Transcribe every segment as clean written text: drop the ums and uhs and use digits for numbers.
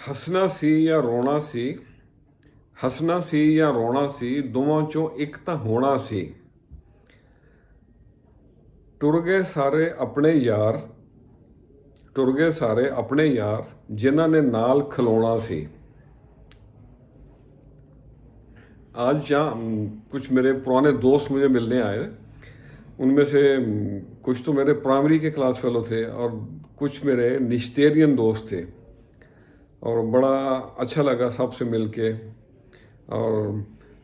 ਹੱਸਣਾ ਸੀ ਜਾਂ ਰੋਣਾ ਸੀ, ਹੱਸਣਾ ਸੀ ਜਾਂ ਰੋਣਾ ਸੀ, ਦੋਵਾਂ ਚੋਂ ਇੱਕ ਤਾਂ ਹੋਣਾ ਸੀ। ਟੁਰ ਗਏ ਸਾਰੇ ਆਪਣੇ ਯਾਰ, ਟੁਰ ਗਏ ਸਾਰੇ ਆਪਣੇ ਯਾਰ, ਜਿਨ੍ਹਾਂ ਨੇ ਨਾਲ ਖਲੋਣਾ ਸੀ। आज जहाँ कुछ मेरे पुराने दोस्त मुझे मिलने आए, उनमें से कुछ तो मेरे प्राइमरी के क्लास फेलो थे और कुछ मेरे निश्तेरियन दोस्त थे, और बड़ा अच्छा लगा सबसे मिलके। और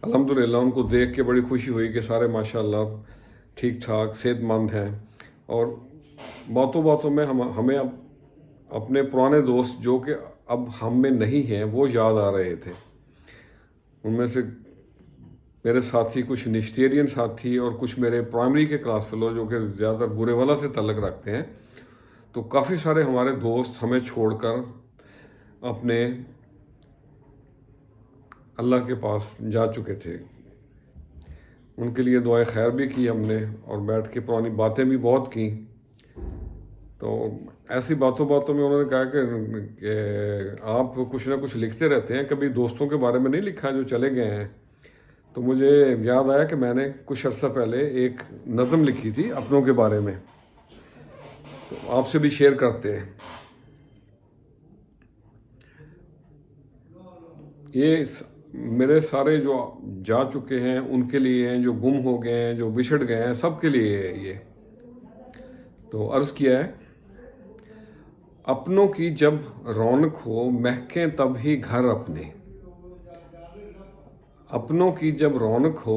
अल्हम्दुलिल्लाह उनको देख के बड़ी खुशी हुई कि सारे माशाल्लाह ठीक ठाक सेहतमंद हैं। और बातों बातों में हमें अब अपने पुराने दोस्त जो कि अब हम में नहीं हैं वो याद आ रहे थे। उनमें से मेरे साथी कुछ निश्तेरियन साथी और कुछ मेरे प्राइमरी के क्लास फेलो जो कि ज़्यादातर बुरे वाला से तल्लक रखते हैं। तो काफ़ी सारे हमारे दोस्त हमें छोड़कर अपने अल्लाह के पास जा चुके थे। उनके लिए दुआ खैर भी की हमने और बैठ के पुरानी बातें भी बहुत की। तो ऐसी बातों बातों में उन्होंने कहा कि आप कुछ ना कुछ लिखते रहते हैं, कभी दोस्तों के बारे में नहीं लिखा जो चले गए हैं। तो मुझे याद आया कि मैंने कुछ अर्सा पहले एक नज़म लिखी थी अपनों के बारे में, तो आपसे भी शेयर करते हैं। ये मेरे सारे जो जा चुके हैं उनके लिए हैं, जो गुम हो गए हैं, जो बिछड़ गए हैं, सब के लिए है ये। तो अर्ज़ किया है, अपनों की जब रौनक हो महकें तब ही घर अपने, अपनों की जब रौनक हो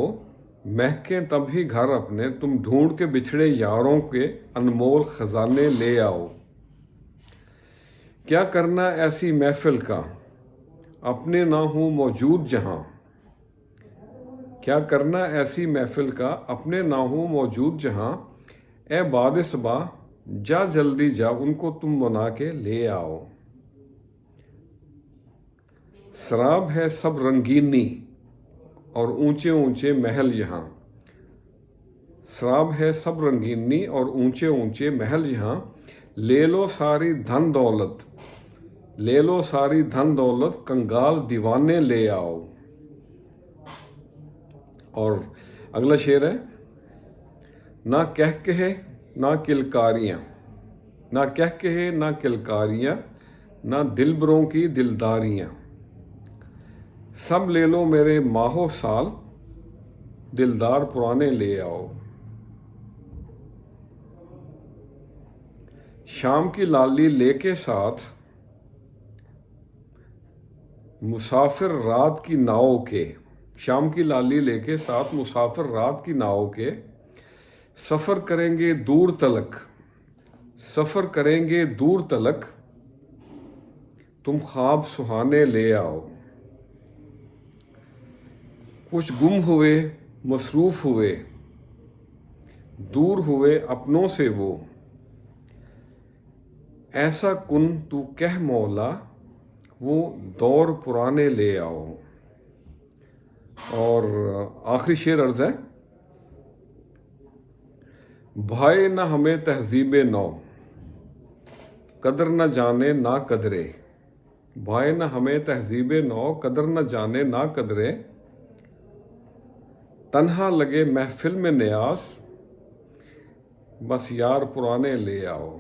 महकें तब ही घर अपने, तुम ढूंढ के बिछड़े यारों के अनमोल खजाने ले आओ। क्या करना ऐसी महफिल का अपने ना हो मौजूद जहां, क्या करना ऐसी महफिल का अपने ना हो मौजूद जहां, ए बाद सबा जा जल्दी जा उनको तुम बना के ले आओ। शराब है सब रंगीनी और ऊंचे ऊंचे महल यहाँ, शराब है सब रंगीनी और ऊंचे ऊंचे महल यहाँ, ले लो सारी धन दौलत, ले लो सारी धन दौलत, कंगाल दीवाने ले आओ। और अगला शेर है, ना कह कहे ना किलकारियाँ, ना कह कहे ना किलकारियाँ, ना दिलबरों की दिलदारियाँ, सब ले लो मेरे माहो साल, दिलदार पुराने ले आओ। शाम की लाली लेके साथ मुसाफिर रात की नाव के, शाम की लाली लेके साथ मुसाफिर रात की नाव के, सफ़र करेंगे दूर तलक, सफ़र करेंगे दूर तलक, तुम ख्वाब सुहाने ले आओ। कुछ गुम हुए मसरूफ़ हुए, दूर हुए अपनों से वो, ऐसा कुन तू कह मौला, वो दौर पुराने ले आओ। और आखिरी शेर अर्ज़ है, भाई न हमें तहज़ीब नौ, कदर न जाने ना कदरे, भाई न हमें तहज़ीब नौ, कदर न जाने ना कदरे, तन्हा लगे महफिल में न्यास, बस यार पुराने ले आओ।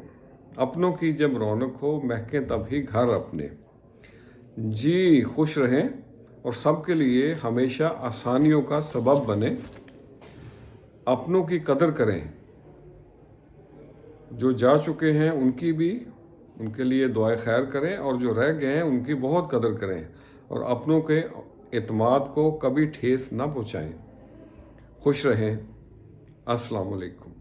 अपनों की जब रौनक हो महकें तब ही घर अपने। जी खुश रहें और सबके लिए हमेशा आसानियों का सबब बने। अपनों की कदर करें, जो जा चुके हैं उनकी भी, उनके लिए दुआ खैर करें, और जो रह गए हैं उनकी बहुत कदर करें, और अपनों के एतमाद को कभी ठेस ना पहुँचाएं। खुश रहें। अस्सलाम वालेकुम।